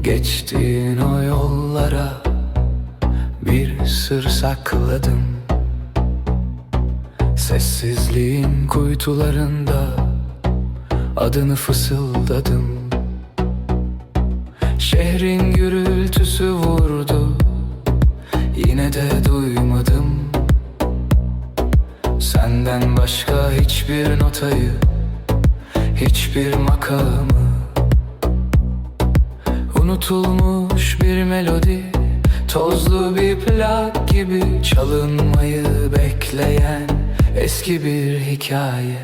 Geçtiğin o yollara bir sır sakladım. Sessizliğin kuytularında adını fısıldadım. Şehrin gürültüsü vurdu, yine de duymadım. Senden başka hiçbir notayı, hiçbir makamı. Unutulmuş bir melodi, tozlu bir plak gibi çalınmayı bekleyen eski bir hikaye.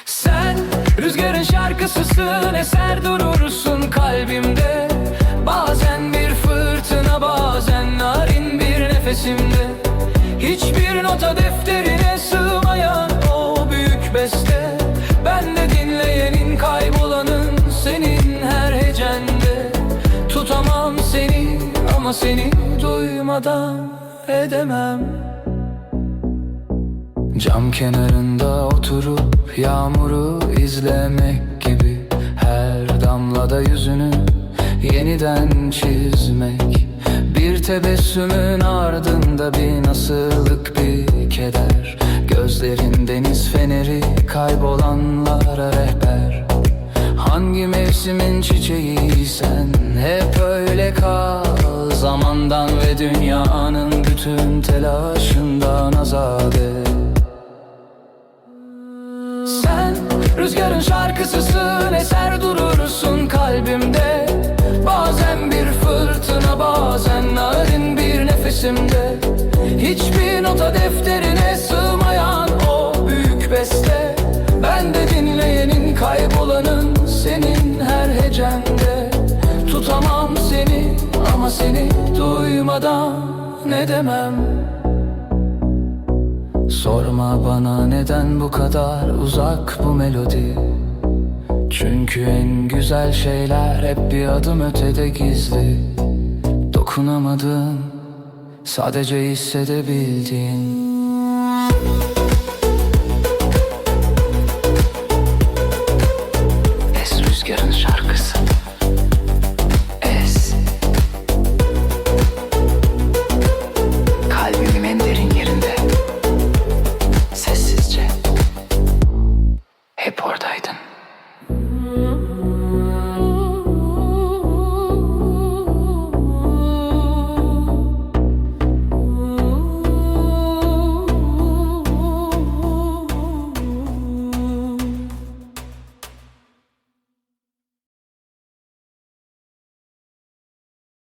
Sen rüzgarın şarkısısın, eser durursun kalbimde. Bazen bir fırtına, bazen narin bir nefesimde. Hiçbir nota defterine sığmayan o büyük beste. Ben de dinleyenin, kaybolanın, senin her hecende. Tutamam seni ama seni duymadan edemem. Cam kenarında oturup yağmuru izlemek gibi, her damlada yüzünü yeniden çizmek. Bir tebessümün ardında bir nasıllık, bir keder. Gözlerin deniz feneri, kaybolanlara rehber. Hangi mevsimin çiçeğiysen hep öyle kal. Zamandan ve dünyanın bütün telaşından azade. Sen rüzgarın şarkısısın, eser durursun kalbimde. Bazen bir fırtına, bazen narin bir nefesimde. Hiçbir nota defterine sığmayan o büyük beste. Ben de dinleyenin, kaybolanın, senin her hecende. Tutamam seni ama seni duymadan ne demem. Sorma bana neden bu kadar uzak bu melodi. Çünkü en güzel şeyler hep bir adım ötede gizli. Dokunamadığın, sadece hissedebildiğin.